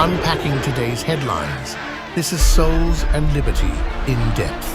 unpacking today's headlines. This is Souls and Liberty in Depth.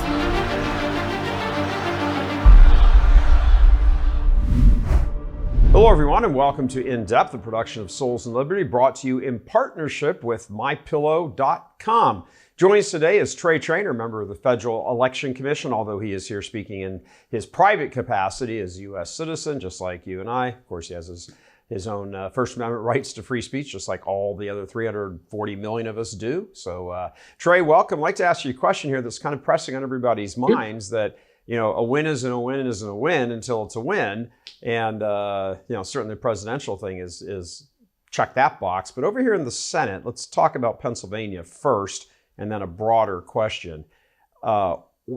Hello, everyone, and welcome to In Depth, a production of Souls and Liberty, brought to you in partnership with MyPillow.com. Joining us today is Trey Traynor, member of the Federal Election Commission, although he is here speaking in his private capacity as a U.S. citizen, just like you and I. Of course, he has his own First Amendment rights to free speech, just like all the other 340 million of us do. So, Trey, welcome. I'd like to ask you a question here that's kind of pressing on everybody's minds that, you know, a win isn't a win isn't a win until it's a win. And, you know, certainly the presidential thing is check that box. But over here in the Senate, let's talk about Pennsylvania first, and then a broader question.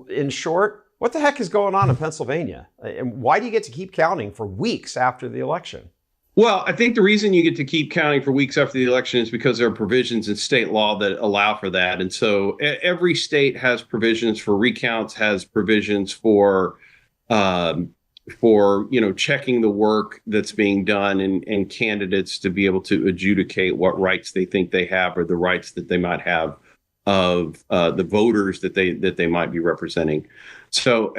In short, what the heck is going on in Pennsylvania? And why do you get to keep counting for weeks after the election? Well, I think the reason you get to keep counting for weeks after the election is because there are provisions in state law that allow for that. And so every state has provisions for recounts, has provisions for checking the work that's being done and candidates to be able to adjudicate what rights they think they have or the rights that they might have of the voters that they might be representing. So,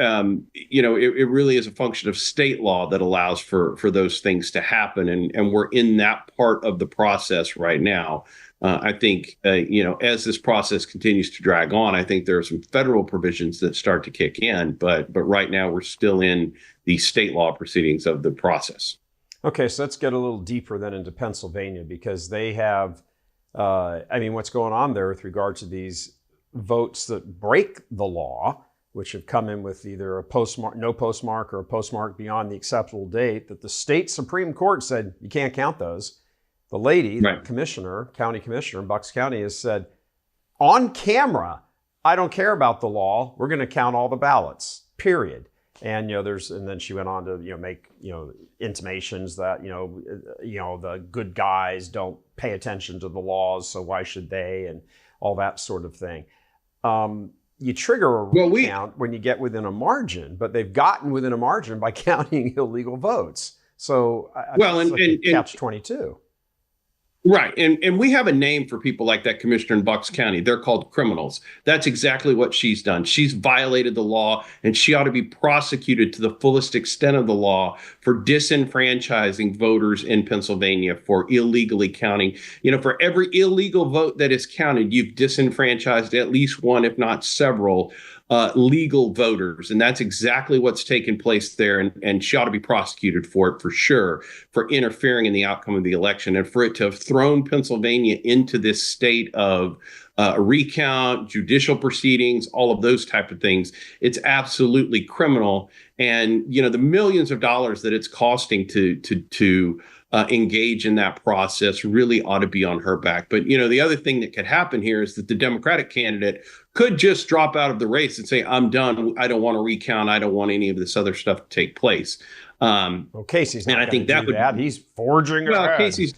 it really is a function of state law that allows for those things to happen. And we're in that part of the process right now. I think, as this process continues to drag on, I think there are some federal provisions that start to kick in. But right now, we're still in the state law proceedings of the process. Okay, so let's get a little deeper then into Pennsylvania, because they have what's going on there with regard to these votes that break the law, which have come in with either a postmark, no postmark, or a postmark beyond the acceptable date, that the state Supreme Court said you can't count those. The lady, right, the commissioner, county commissioner in Bucks County, has said on camera, I don't care about the law. We're going to count all the ballots, period. And and then she went on to make intimations that the good guys don't pay attention to the laws, so why should they, and all that sort of thing. You trigger a recount when you get within a margin, but they've gotten within a margin by counting illegal votes. So catch-22. Right. And we have a name for people like that commissioner in Bucks County. They're called criminals. That's exactly what she's done. She's violated the law, and she ought to be prosecuted to the fullest extent of the law for disenfranchising voters in Pennsylvania, for illegally counting. For every illegal vote that is counted, you've disenfranchised at least one, if not several, legal voters. And that's exactly what's taken place there. And she ought to be prosecuted for it, for sure, for interfering in the outcome of the election, and for it to have thrown Pennsylvania into this state of recount, judicial proceedings, all of those type of things. It's absolutely criminal. And, the millions of dollars that it's costing to engage in that process really ought to be on her back. But, the other thing that could happen here is that the Democratic candidate could just drop out of the race and say, I'm done. I don't want to recount. I don't want any of this other stuff to take place. Casey's not going to do that. He's forging ahead. Casey's,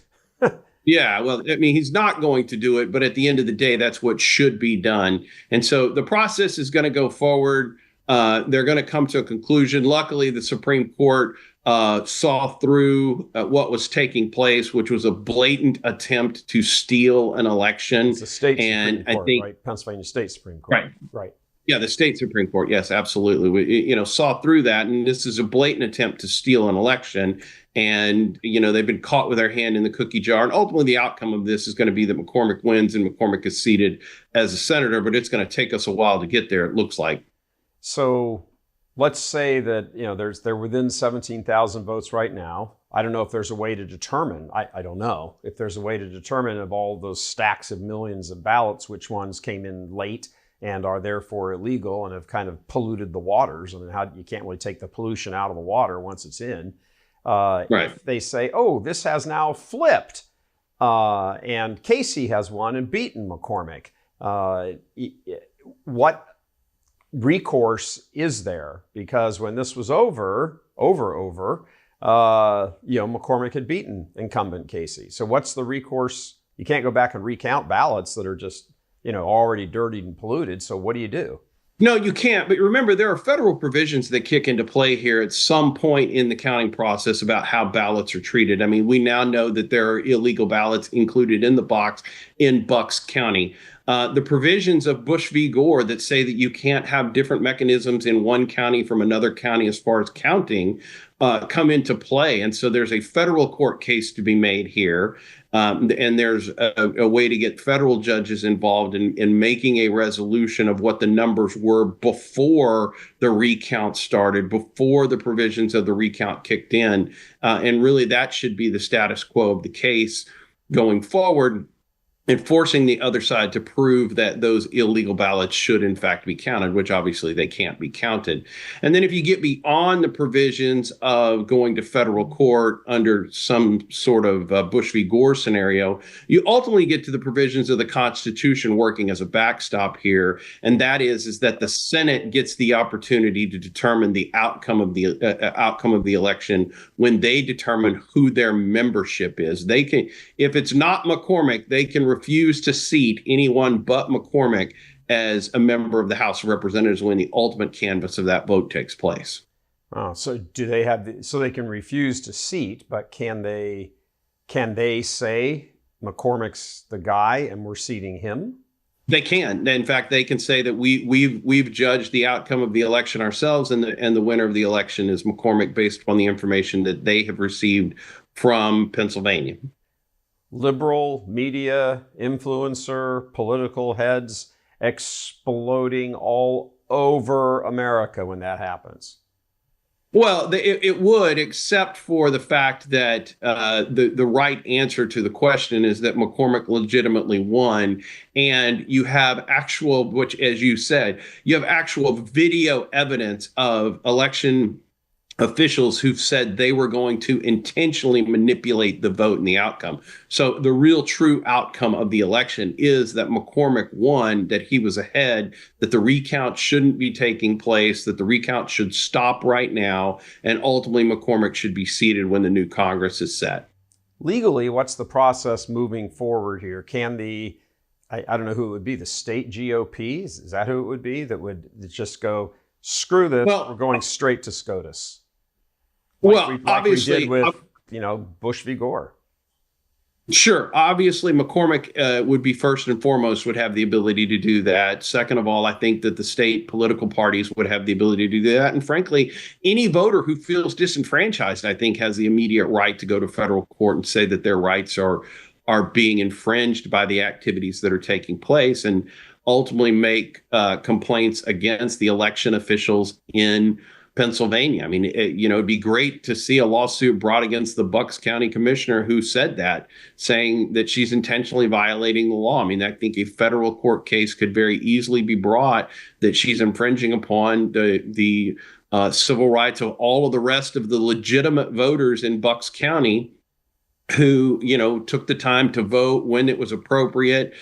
yeah, well, he's not going to do it. But at the end of the day, that's what should be done. And so the process is going to go forward. They're going to come to a conclusion. Luckily, the Supreme Court saw through what was taking place, which was a blatant attempt to steal an election. It's the state Supreme Court, right? Pennsylvania State Supreme Court. Right. Yeah, the state Supreme Court. Yes, absolutely. We, saw through that. And this is a blatant attempt to steal an election. And, they've been caught with their hand in the cookie jar. And ultimately, the outcome of this is going to be that McCormick wins and McCormick is seated as a senator. But it's going to take us a while to get there, it looks like. So let's say that, they're within 17,000 votes right now. I don't know if there's a way to determine, I don't know if there's a way to determine of all those stacks of millions of ballots, which ones came in late and are therefore illegal and have kind of polluted the waters. You can't really take the pollution out of the water once it's in. Right. If they say, oh, this has now flipped, and Casey has won and beaten McCormick, what recourse is there? Because when this was over, McCormick had beaten incumbent Casey. So what's the recourse? You can't go back and recount ballots that are just, already dirtied and polluted. So what do you do? No, you can't. But remember, there are federal provisions that kick into play here at some point in the counting process about how ballots are treated. I mean, we now know that there are illegal ballots included in the box in Bucks County. The provisions of Bush v. Gore that say that you can't have different mechanisms in one county from another county as far as counting come into play. And so there's a federal court case to be made here. And there's a way to get federal judges involved in making a resolution of what the numbers were before the recount started, before the provisions of the recount kicked in. And really, that should be the status quo of the case going forward, and forcing the other side to prove that those illegal ballots should in fact be counted, which obviously they can't be counted. And then if you get beyond the provisions of going to federal court under some sort of Bush v. Gore scenario, you ultimately get to the provisions of the Constitution working as a backstop here. And that is that the Senate gets the opportunity to determine the outcome of the election when they determine who their membership is. They can, if it's not McCormick, they can refuse to seat anyone but McCormick as a member of the House of Representatives when the ultimate canvass of that vote takes place. Oh, so do they have so they can refuse to seat, but can they say McCormick's the guy and we're seating him? They can. In fact, they can say that we've judged the outcome of the election ourselves, and the winner of the election is McCormick based upon the information that they have received from Pennsylvania. Liberal media, influencer, political heads exploding all over America when that happens. Well, it would, except for the fact that the right answer to the question is that McCormick legitimately won. And you have actual, which, as you said, you have actual video evidence of election officials who've said they were going to intentionally manipulate the vote and the outcome. So the real true outcome of the election is that McCormick won, that he was ahead, that the recount shouldn't be taking place, that the recount should stop right now, and ultimately McCormick should be seated when the new Congress is set. Legally, what's the process moving forward here? Can I don't know who it would be, the state GOP? Is that who it would be that would just go, screw this, we're going straight to SCOTUS? Obviously, we did with, Bush v. Gore. Sure. Obviously, McCormick would be first and foremost, would have the ability to do that. Second of all, I think that the state political parties would have the ability to do that. And frankly, any voter who feels disenfranchised, I think, has the immediate right to go to federal court and say that their rights are being infringed by the activities that are taking place, and ultimately make complaints against the election officials in Pennsylvania. I mean, it'd be great to see a lawsuit brought against the Bucks County commissioner who said that, saying that she's intentionally violating the law. I mean, I think a federal court case could very easily be brought that she's infringing upon the civil rights of all of the rest of the legitimate voters in Bucks County who, took the time to vote when it was appropriate,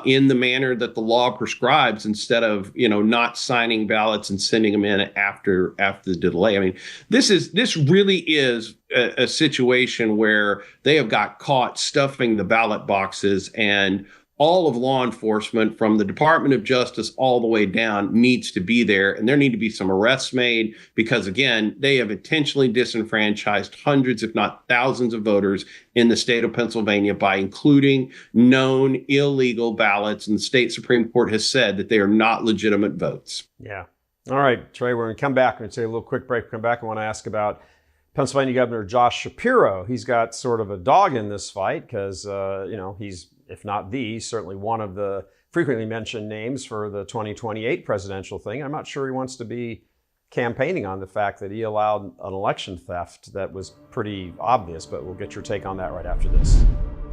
in the manner that the law prescribes, instead of, not signing ballots and sending them in after the delay. I mean, this really is a situation where they have got caught stuffing the ballot boxes, and all of law enforcement, from the Department of Justice all the way down, needs to be there. And there need to be some arrests made because, again, they have intentionally disenfranchised hundreds, if not thousands, of voters in the state of Pennsylvania by including known illegal ballots. And the state Supreme Court has said that they are not legitimate votes. Yeah. All right, Trey, we're going to come back. We're going to take a little quick break. Come back. I want to ask about Pennsylvania Governor Josh Shapiro. He's got sort of a dog in this fight because, he's, if not certainly one of the frequently mentioned names for the 2028 presidential thing. I'm not sure he wants to be campaigning on the fact that he allowed an election theft that was pretty obvious, but we'll get your take on that right after this.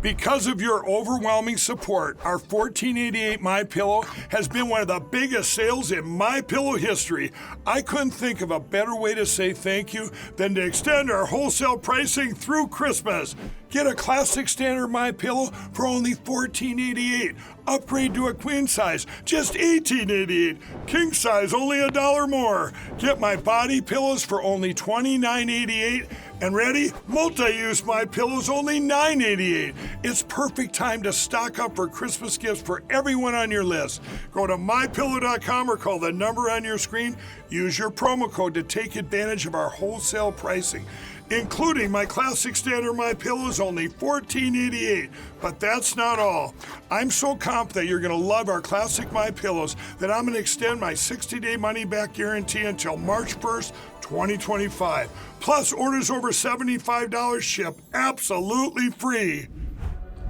Because of your overwhelming support, our 1488 MyPillow has been one of the biggest sales in MyPillow history. I couldn't think of a better way to say thank you than to extend our wholesale pricing through Christmas. Get a classic standard MyPillow for only $14.88. Upgrade to a queen size, just $18.88. King size, only $1 more. Get my body pillows for only $29.88. And ready? Multi-use MyPillow's only $9.88. It's perfect time to stock up for Christmas gifts for everyone on your list. Go to MyPillow.com or call the number on your screen. Use your promo code to take advantage of our wholesale pricing, including my classic standard MyPillow is only $14.88. But that's not all. I'm so confident you're going to love our classic MyPillows that I'm going to extend my 60-day money-back guarantee until March 1st, 2025. Plus, orders over $75 ship absolutely free.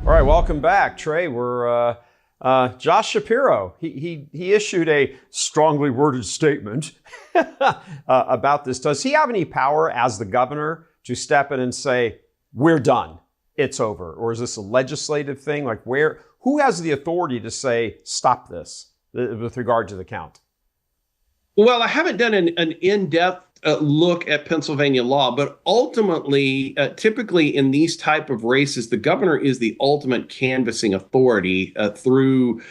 All right, welcome back, Trey. We're Josh Shapiro. He issued a strongly worded statement about this. Does he have any power as the governor to step in and say, we're done, it's over? Or is this a legislative thing? Like who has the authority to say, stop this with regard to the count? Well, I haven't done an in-depth look at Pennsylvania law, but ultimately, typically in these type of races, the governor is the ultimate canvassing authority through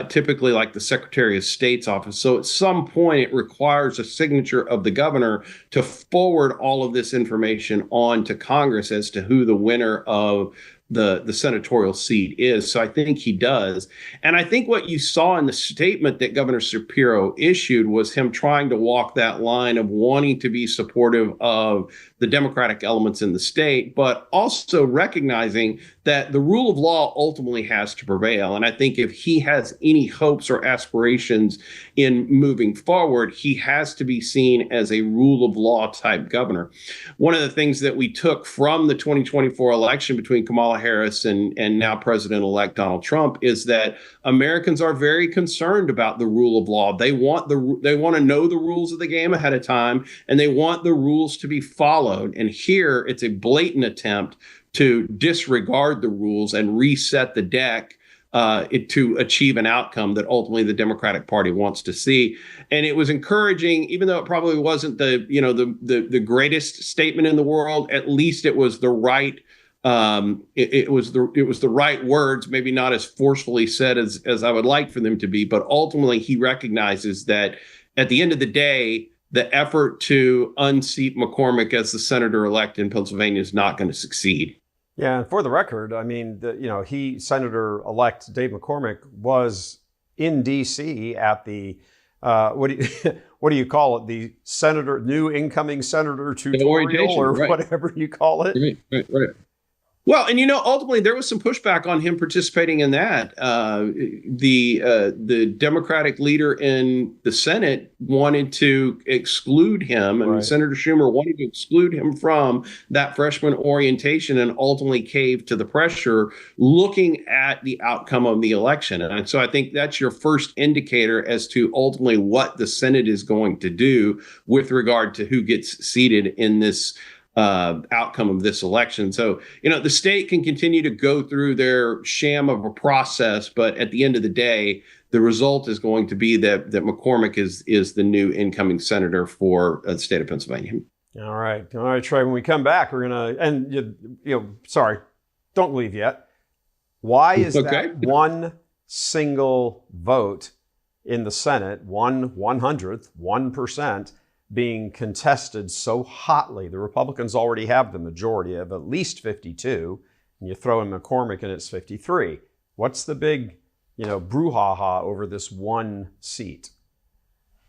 typically like the Secretary of State's office. So at some point, it requires a signature of the governor to forward all of this information on to Congress as to who the winner of the senatorial seat is. So I think he does. And I think what you saw in the statement that Governor Shapiro issued was him trying to walk that line of wanting to be supportive of the Democratic elements in the state, but also recognizing that the rule of law ultimately has to prevail. And I think if he has any hopes or aspirations in moving forward, he has to be seen as a rule of law type governor. One of the things that we took from the 2024 election between Kamala Harris and now President-elect Donald Trump is that Americans are very concerned about the rule of law. They want to know the rules of the game ahead of time, and they want the rules to be followed. And here it's a blatant attempt to disregard the rules and reset the deck to achieve an outcome that ultimately the Democratic Party wants to see. And it was encouraging, even though it probably wasn't the greatest statement in the world. At least it was the right. It was the right words, maybe not as forcefully said as I would like for them to be, but ultimately he recognizes that at the end of the day, the effort to unseat McCormick as the senator-elect in Pennsylvania is not going to succeed. Yeah, and for the record, I mean, Senator-elect Dave McCormick was in D.C. at the what do you call it? The new incoming senator tutorial or right. Whatever you call it. Right. Well, and ultimately there was some pushback on him participating in that. The Democratic leader in the Senate wanted to exclude him, and Senator Schumer wanted to exclude him from that freshman orientation, and ultimately caved to the pressure, looking at the outcome of the election. And so I think that's your first indicator as to ultimately what the Senate is going to do with regard to who gets seated in this outcome of this election. So, the state can continue to go through their sham of a process, but at the end of the day, the result is going to be that McCormick is the new incoming senator for the state of Pennsylvania. All right, Trey. When we come back, we're sorry, don't leave yet. Why is that one single vote in the Senate, 1/100th, 1%? Being contested so hotly? The Republicans already have the majority of at least 52, and you throw in McCormick and it's 53. What's the big, brouhaha over this one seat?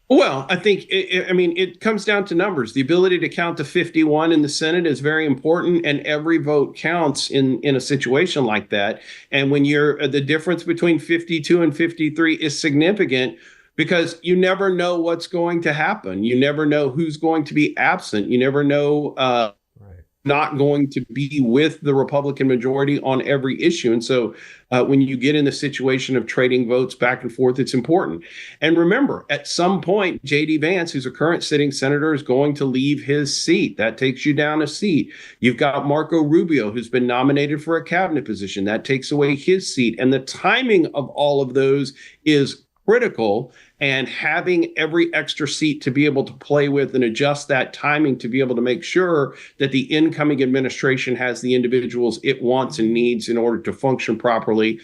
Well, I think, it comes down to numbers. The ability to count to 51 in the Senate is very important, and every vote counts in a situation like that. And when the difference between 52 and 53 is significant, because you never know what's going to happen. You never know who's going to be absent. You never know not going to be with the Republican majority on every issue. And so when you get in the situation of trading votes back and forth, it's important. And remember, at some point, J.D. Vance, who's a current sitting senator, is going to leave his seat. That takes you down a seat. You've got Marco Rubio, who's been nominated for a cabinet position. That takes away his seat. And the timing of all of those is critical, and having every extra seat to be able to play with and adjust that timing to be able to make sure that the incoming administration has the individuals it wants and needs in order to function properly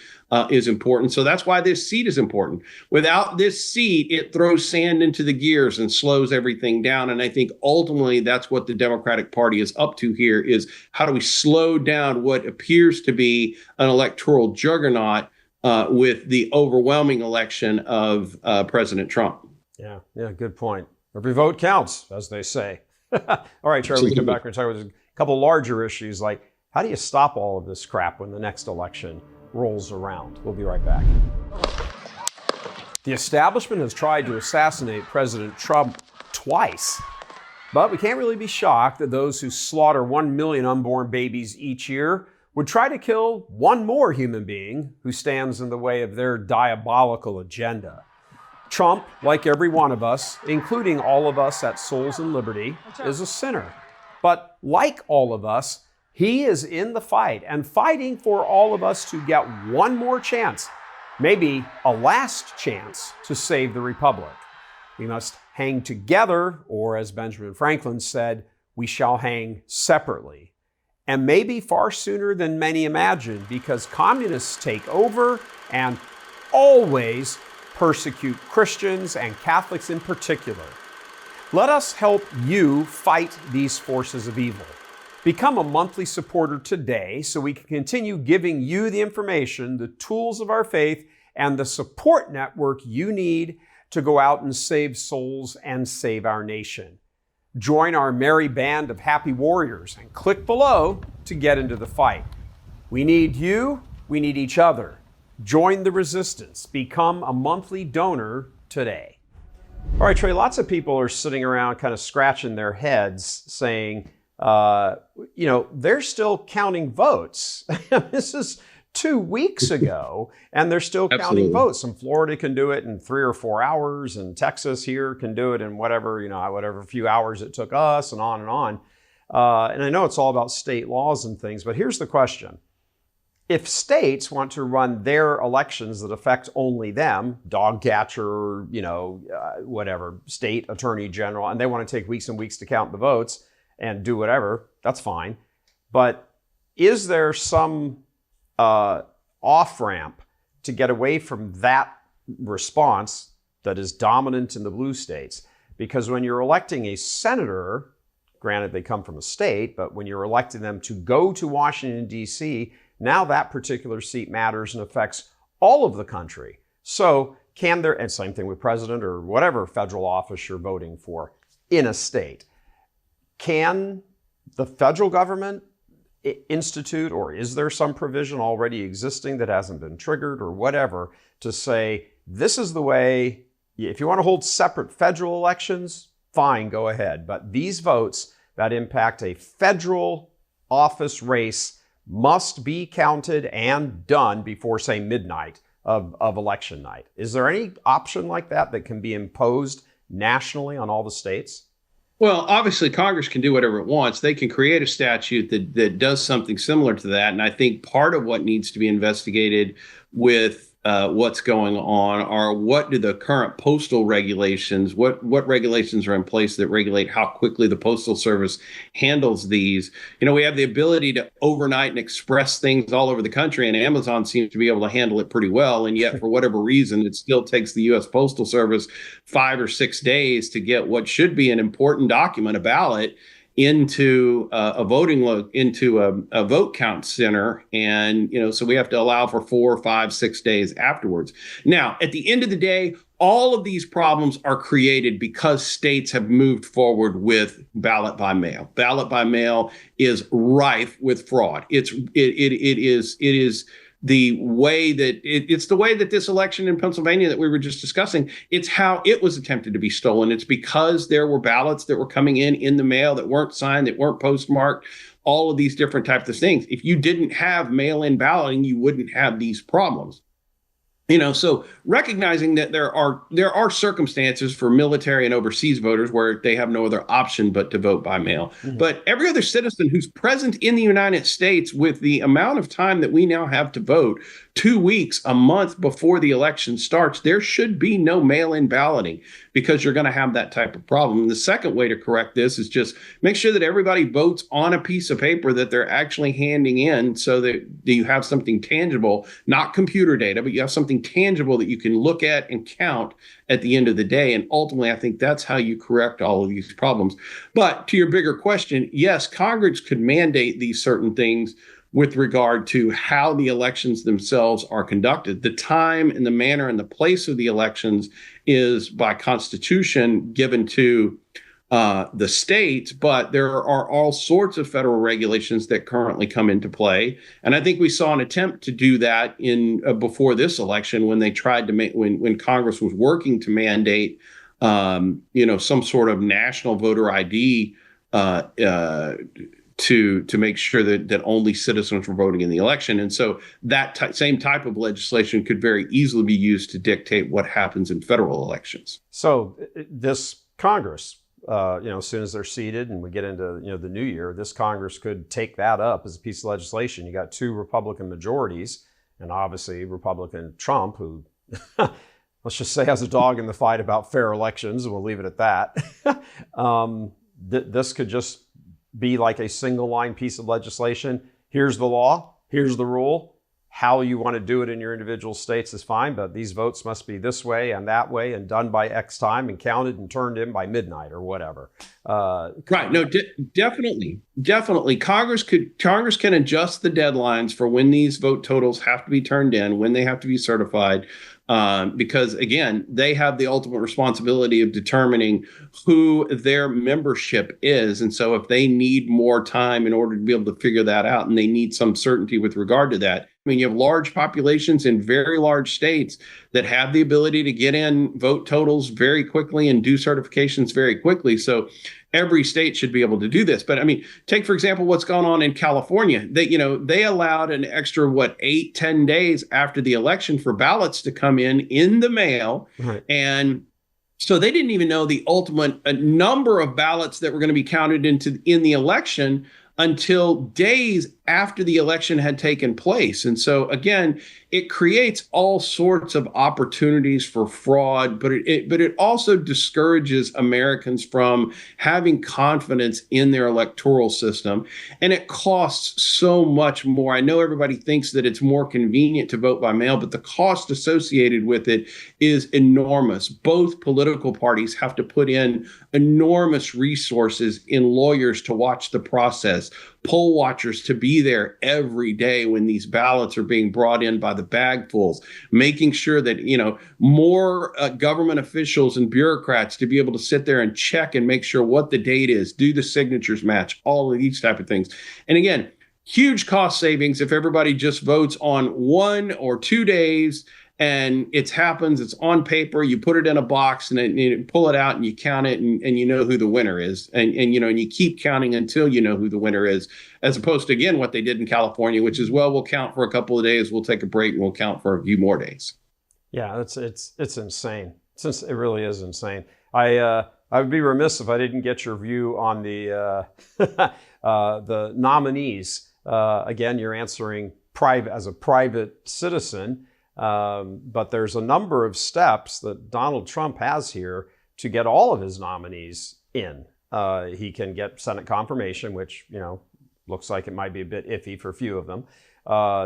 is important. So that's why this seat is important. Without this seat, it throws sand into the gears and slows everything down. And I think ultimately that's what the Democratic Party is up to here, is how do we slow down what appears to be an electoral juggernaut with the overwhelming election of President Trump. Yeah, good point. Every vote counts, as they say. All right, Charlie, we can come back and talk about a couple larger issues, like how do you stop all of this crap when the next election rolls around? We'll be right back. The establishment has tried to assassinate President Trump twice, but we can't really be shocked that those who slaughter 1 million unborn babies each year would try to kill one more human being who stands in the way of their diabolical agenda. Trump, like every one of us, including all of us at Souls and Liberty, is a sinner. But like all of us, he is in the fight and fighting for all of us to get one more chance, maybe a last chance, to save the republic. We must hang together, or as Benjamin Franklin said, we shall hang separately. And maybe far sooner than many imagine, because communists take over and always persecute Christians and Catholics in particular. Let us help you fight these forces of evil. Become a monthly supporter today so we can continue giving you the information, the tools of our faith, and the support network you need to go out and save souls and save our nation. Join our merry band of happy warriors and click below to get into the fight. We need you, we need each other. Join the resistance. Become a monthly donor today. All right, Trey, lots of people are sitting around kind of scratching their heads saying, they're still counting votes. This is 2 weeks ago, and they're still counting votes. Some Florida can do it in 3 or 4 hours, and Texas here can do it in whatever few hours it took us, and on and on. And I know it's all about state laws and things, but here's the question. If states want to run their elections that affect only them, dog catcher, whatever, state attorney general, and they want to take weeks and weeks to count the votes and do whatever, that's fine. But is there some off-ramp to get away from that response that is dominant in the blue states? Because when you're electing a senator, granted they come from a state, but when you're electing them to go to Washington, D.C., now that particular seat matters and affects all of the country. So can there, and same thing with president or whatever federal office you're voting for in a state, can the federal government institute, or is there some provision already existing that hasn't been triggered or whatever, to say, this is the way, if you want to hold separate federal elections, fine, go ahead. But these votes that impact a federal office race must be counted and done before, say, midnight of election night. Is there any option like that that can be imposed nationally on all the states? Well, obviously, Congress can do whatever it wants. They can create a statute that does something similar to that. And I think part of what needs to be investigated with what's going on are what do the current postal regulations, what regulations are in place that regulate how quickly the Postal Service handles these. We have the ability to overnight and express things all over the country, and Amazon seems to be able to handle it pretty well. And yet, for whatever reason, it still takes the U.S. Postal Service 5 or 6 days to get what should be an important document, a ballot, into a vote count center. And, so we have to allow for 4, 5, 6 days afterwards. Now, at the end of the day, all of these problems are created because states have moved forward with ballot by mail. Ballot by mail is rife with fraud. It is the way that it's the way that this election in Pennsylvania that we were just discussing, it's how it was attempted to be stolen. It's because there were ballots that were coming in the mail that weren't signed, that weren't postmarked, all of these different types of things. If you didn't have mail-in balloting, you wouldn't have these problems. So recognizing that there are circumstances for military and overseas voters where they have no other option but to vote by mail. Mm-hmm. But every other citizen who's present in the United States, with the amount of time that we now have to vote, 2 weeks, a month before the election starts, there should be no mail-in balloting, because you're going to have that type of problem. And the second way to correct this is just make sure that everybody votes on a piece of paper that they're actually handing in, so that you have something tangible, not computer data, but you have something tangible that you can look at and count at the end of the day. And ultimately, I think that's how you correct all of these problems. But to your bigger question, yes, Congress could mandate these certain things with regard to how the elections themselves are conducted. The time and the manner and the place of the elections is by Constitution given to the states, but there are all sorts of federal regulations that currently come into play. And I think we saw an attempt to do that in before this election, when they tried to make, when Congress was working to mandate, some sort of national voter ID to make sure that only citizens were voting in the election. And so that same type of legislation could very easily be used to dictate what happens in federal elections. So this Congress, as soon as they're seated and we get into the new year, this Congress could take that up as a piece of legislation. You got 2 Republican majorities, and obviously Republican Trump, who let's just say has a dog in the fight about fair elections, and we'll leave it at that. This could just be like a single line piece of legislation. Here's the law, here's the rule. How you want to do it in your individual states is fine, but these votes must be this way and that way, and done by X time, and counted and turned in by midnight or whatever. Right. No, definitely. Congress can adjust the deadlines for when these vote totals have to be turned in, when they have to be certified. Because again, they have the ultimate responsibility of determining who their membership is. And so if they need more time in order to be able to figure that out, and they need some certainty with regard to that, I mean, you have large populations in very large states that have the ability to get in vote totals very quickly and do certifications very quickly. So every state should be able to do this. But I mean, take, for example, what's going on in California. They allowed an extra, 8-10 days after the election for ballots to come in the mail. Right. And so they didn't even know the ultimate number of ballots that were going to be counted in the election until days after the election had taken place. And so again, it creates all sorts of opportunities for fraud, but it also discourages Americans from having confidence in their electoral system. And it costs so much more. I know everybody thinks that it's more convenient to vote by mail, but the cost associated with it is enormous. Both political parties have to put in enormous resources in lawyers to watch the process, poll watchers to be there every day when these ballots are being brought in by the bagfuls, making sure that, more government officials and bureaucrats to be able to sit there and check and make sure what the date is, do the signatures match, all of these type of things. And again, huge cost savings if everybody just votes on 1 or 2 days. And it's on paper, you put it in a box, and then you pull it out and you count it, and you know who the winner is. And you keep counting until you know who the winner is, as opposed to, again, what they did in California, which is, we'll count for a couple of days, we'll take a break, and we'll count for a few more days. Yeah, it's insane. It really is insane. I would be remiss if I didn't get your view on the the nominees. Again, you're answering as a private citizen. But there's a number of steps that Donald Trump has here to get all of his nominees in. He can get Senate confirmation, which, looks like it might be a bit iffy for a few of them.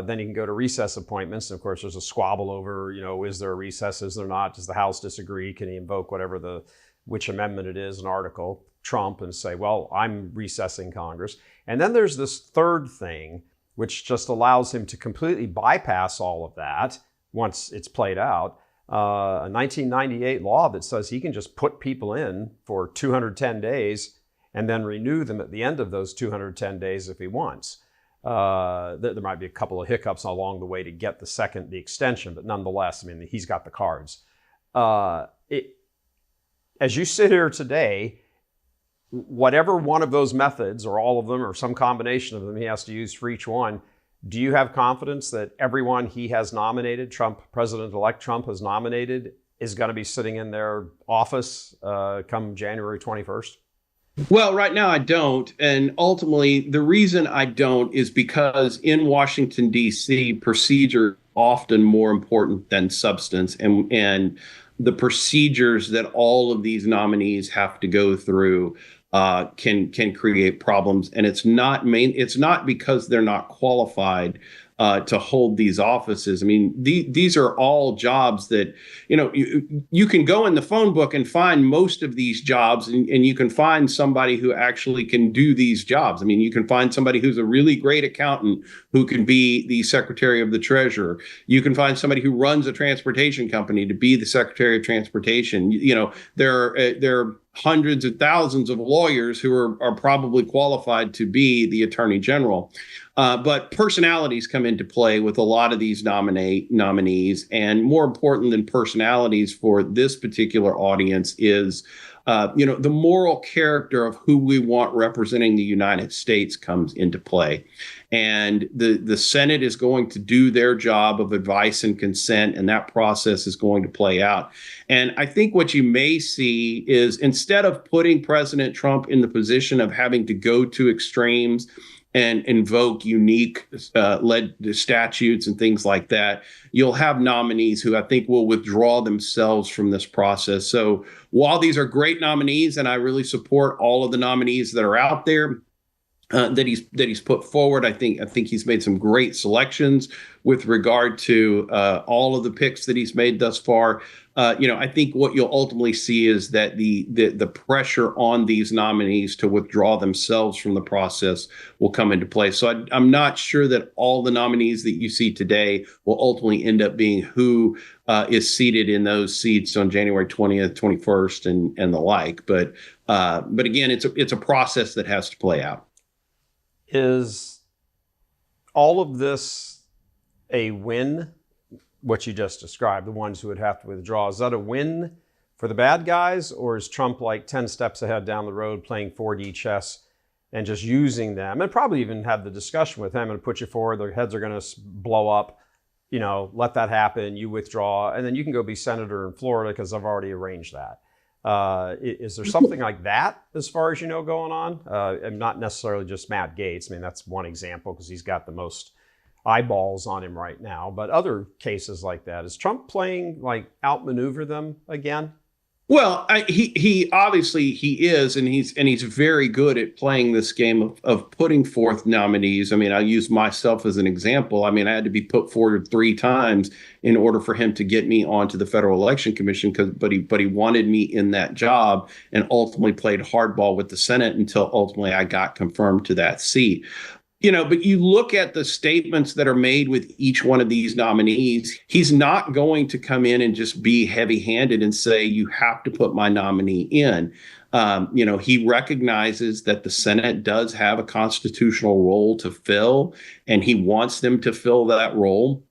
Then he can go to recess appointments. And of course, there's a squabble over, is there a recess? Is there not? Does the House disagree? Can he invoke which amendment it is, an article, Trump, and say, well, I'm recessing Congress. And then there's this third thing, which just allows him to completely bypass all of that once it's played out, a 1998 law that says he can just put people in for 210 days and then renew them at the end of those 210 days if he wants. There might be a couple of hiccups along the way to get the extension, but nonetheless, he's got the cards. As you sit here today, whatever one of those methods, or all of them, or some combination of them he has to use for each one, Do you have confidence that everyone he has nominated, President-elect Trump has nominated, is going to be sitting in their office come January 21st? Well, right now I don't. And ultimately, the reason I don't is because in Washington, D.C., procedure is often more important than substance. And the procedures that all of these nominees have to go through can create problems. And it's not because they're not qualified to hold these offices. I mean, these are all jobs that, you can go in the phone book and find most of these jobs, and you can find somebody who actually can do these jobs. I mean, you can find somebody who's a really great accountant who can be the Secretary of the Treasurer. You can find somebody who runs a transportation company to be the Secretary of Transportation. There are hundreds of thousands of lawyers who are probably qualified to be the Attorney General. But personalities come into play with a lot of these nominees. And more important than personalities for this particular audience is, the moral character of who we want representing the United States comes into play. And the Senate is going to do their job of advice and consent, and that process is going to play out. And I think what you may see is, instead of putting President Trump in the position of having to go to extremes and invoke unique statutes and things like that, you'll have nominees who I think will withdraw themselves from this process. So while these are great nominees, and I really support all of the nominees that are out there, that he's put forward, I think he's made some great selections with regard to all of the picks that he's made thus far. I think what you'll ultimately see is that the pressure on these nominees to withdraw themselves from the process will come into play. So I'm not sure that all the nominees that you see today will ultimately end up being who is seated in those seats on January 20th, 21st, and the like. But again, it's a process that has to play out. Is all of this a win? What you just described, the ones who would have to withdraw, is that a win for the bad guys, or is Trump like 10 steps ahead down the road playing 4D chess and just using them, and probably even had the discussion with him and put you forward, their heads are going to blow up, let that happen, you withdraw, and then you can go be senator in Florida because I've already arranged that. Is there something like that, as far as you know, going on? And not necessarily just Matt Gaetz. I mean, that's one example because he's got the most eyeballs on him right now. But other cases like that, is Trump playing outmaneuver them again? Well, he obviously is, and he's very good at playing this game of putting forth nominees. I mean, I use myself as an example. I mean, I had to be put forward 3 times in order for him to get me onto the Federal Election Commission, but he wanted me in that job, and ultimately played hardball with the Senate until ultimately I got confirmed to that seat. But you look at the statements that are made with each one of these nominees, he's not going to come in and just be heavy-handed and say, you have to put my nominee in. He recognizes that the Senate does have a constitutional role to fill, and he wants them to fill that role.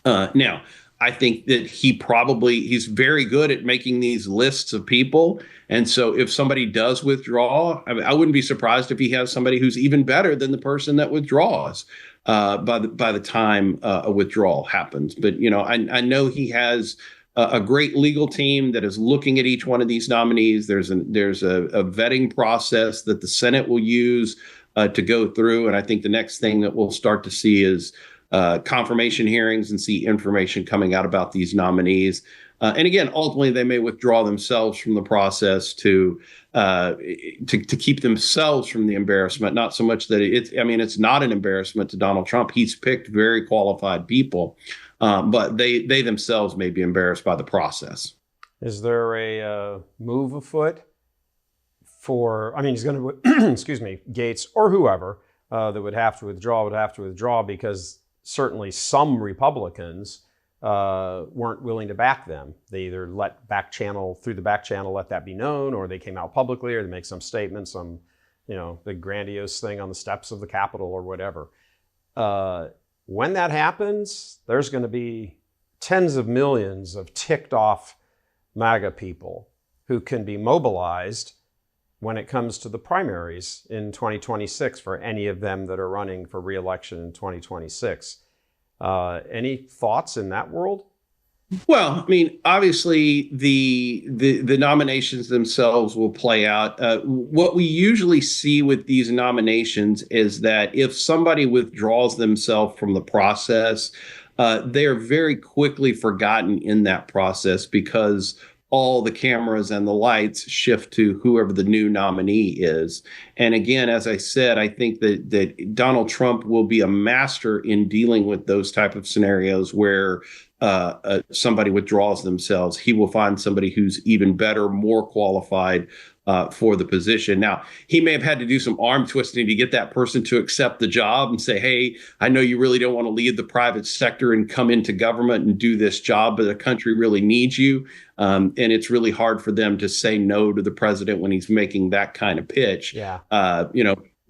Now, I think that he's very good at making these lists of people. And so if somebody does withdraw, I wouldn't be surprised if he has somebody who's even better than the person that withdraws by the time a withdrawal happens. But, I know he has a great legal team that is looking at each one of these nominees. There's a vetting process that the Senate will use to go through. And I think the next thing that we'll start to see is confirmation hearings and see information coming out about these nominees. And again, ultimately, they may withdraw themselves from the process to keep themselves from the embarrassment. Not so much that it's not an embarrassment to Donald Trump. He's picked very qualified people, but they themselves may be embarrassed by the process. Is there a move afoot he's going to, excuse me, Gaetz or whoever that would have to withdraw because certainly some Republicans weren't willing to back them. They either through the back channel, let that be known, or they came out publicly, or they make some statement, some, big grandiose thing on the steps of the Capitol or whatever. When that happens, there's going to be tens of millions of ticked off MAGA people who can be mobilized when it comes to the primaries in 2026 for any of them that are running for re-election in 2026. Any thoughts in that world? Well, I mean, obviously the nominations themselves will play out. What we usually see with these nominations is that if somebody withdraws themselves from the process, they are very quickly forgotten in that process because all the cameras and the lights shift to whoever the new nominee is. And again, as I said, I think that Donald Trump will be a master in dealing with those type of scenarios where somebody withdraws themselves. He will find somebody who's even better, more qualified for the position. Now, he may have had to do some arm twisting to get that person to accept the job and say, hey, I know you really don't want to leave the private sector and come into government and do this job, but the country really needs you. And it's really hard for them to say no to the president when he's making that kind of pitch. Yeah.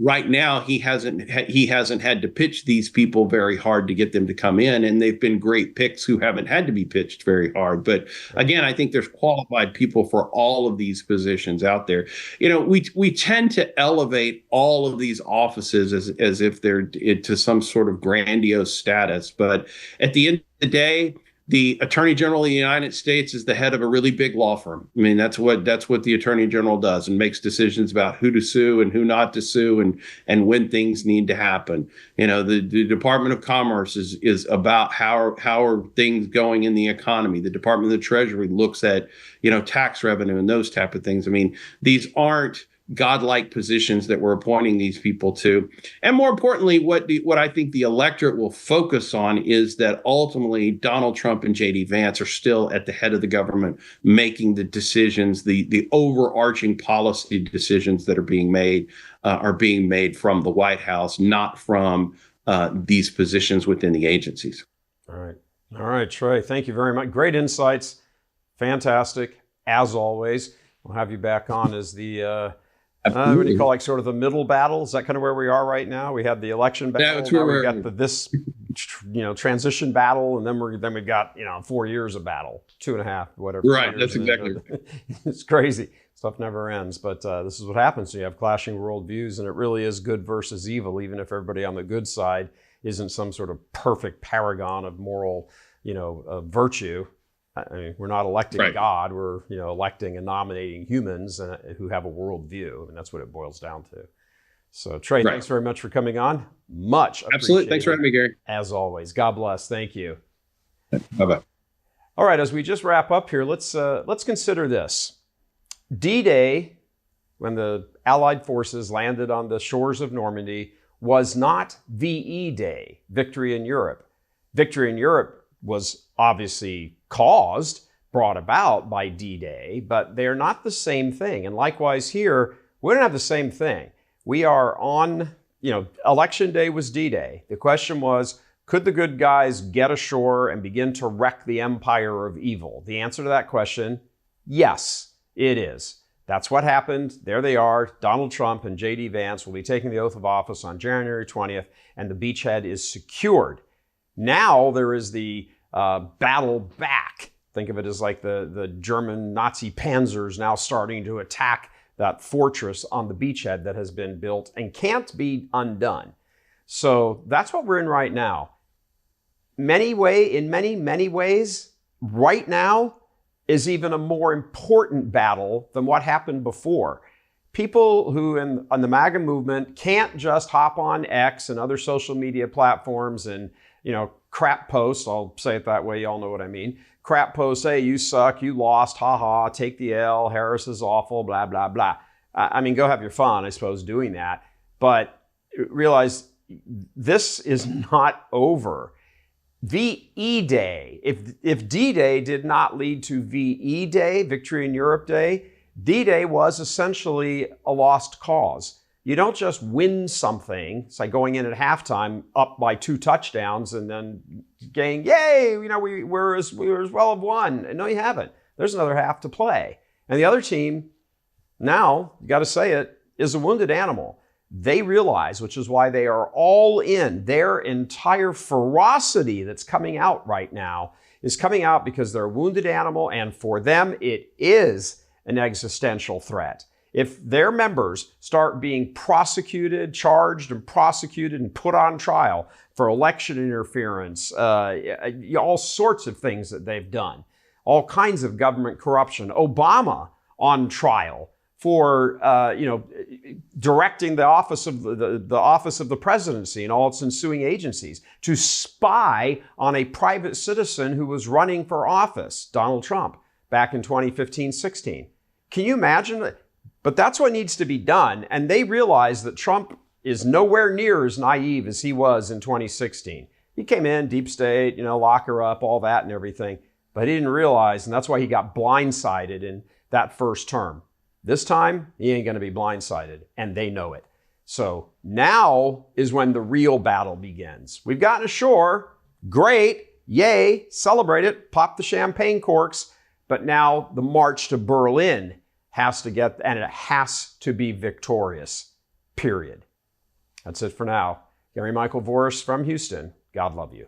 Right now, he hasn't had to pitch these people very hard to get them to come in, and they've been great picks who haven't had to be pitched very hard. But again, I think there's qualified people for all of these positions out there. We tend to elevate all of these offices as if they're to some sort of grandiose status, but at the end of the day, the Attorney General of the United States is the head of a really big law firm. I mean, that's what the Attorney General does, and makes decisions about who to sue and who not to sue, and when things need to happen. The Department of Commerce is about how are things going in the economy. The Department of the Treasury looks at tax revenue and those type of things. I mean, these aren't godlike positions that we're appointing these people to. And more importantly, what I think the electorate will focus on is that ultimately Donald Trump and J.D. Vance are still at the head of the government, making the decisions, the overarching policy decisions that are being made from the White House, not from these positions within the agencies. All right, Trey, thank you very much. Great insights. Fantastic, as always. We'll have you back on as the what do you call sort of the middle battle? Is that kind of where we are right now? We have the election battle. That's where we got this transition battle, and then we've got 4 years of battle, 2.5, whatever. Right, that's exactly. It's crazy. Stuff never ends, but this is what happens. You have clashing worldviews, and it really is good versus evil, even if everybody on the good side isn't some sort of perfect paragon of moral, virtue. I mean, we're not electing God. We're electing and nominating humans who have a worldview, and that's what it boils down to. So, Trey, thanks very much for coming on. Much appreciated. Absolutely. Thanks for having me, Gary. As always. God bless. Thank you. Bye-bye. All right, as we just wrap up here, let's consider this. D-Day, when the Allied forces landed on the shores of Normandy, was not VE Day, Victory in Europe. Victory in Europe was obviously brought about by D-Day, but they're not the same thing. And likewise here, we don't have the same thing. We are on, Election Day was D-Day. The question was, could the good guys get ashore and begin to wreck the empire of evil? The answer to that question, yes, it is. That's what happened. There they are. Donald Trump and J.D. Vance will be taking the oath of office on January 20th, and the beachhead is secured. Now there is the battle back. Think of it as like the German Nazi panzers now starting to attack that fortress on the beachhead that has been built and can't be undone. So that's what we're in right now. In many ways, right now is even a more important battle than what happened before. People who on the MAGA movement can't just hop on X and other social media platforms and crap posts, I'll say it that way, y'all know what I mean. Crap posts, hey, you suck, you lost, haha, take the L, Harris is awful, blah, blah, blah. I mean, go have your fun, I suppose, doing that. But realize this is not over. VE Day, if D-Day did not lead to VE Day, Victory in Europe Day, D-Day was essentially a lost cause. You don't just win something. It's like going in at halftime up by 2 touchdowns and then saying, yay, we're as well have won. No, you haven't. There's another half to play. And the other team, now, you got to say it, is a wounded animal. They realize, which is why they are all in, their entire ferocity that's coming out right now is coming out because they're a wounded animal, and for them, it is an existential threat. If their members start being prosecuted, charged and prosecuted and put on trial for election interference, all sorts of things that they've done, all kinds of government corruption, Obama on trial for directing the office of the office of the presidency and all its ensuing agencies to spy on a private citizen who was running for office, Donald Trump, back in 2015-16. Can you imagine? But that's what needs to be done. And they realize that Trump is nowhere near as naive as he was in 2016. He came in, deep state, lock her up, all that and everything. But he didn't realize, and that's why he got blindsided in that first term. This time, he ain't going to be blindsided, and they know it. So now is when the real battle begins. We've gotten ashore. Great. Yay. Celebrate it. Pop the champagne corks. But now the march to Berlin has to get, and it has to be victorious. Period. That's it for now. Gary Michael Voris from Houston. God love you.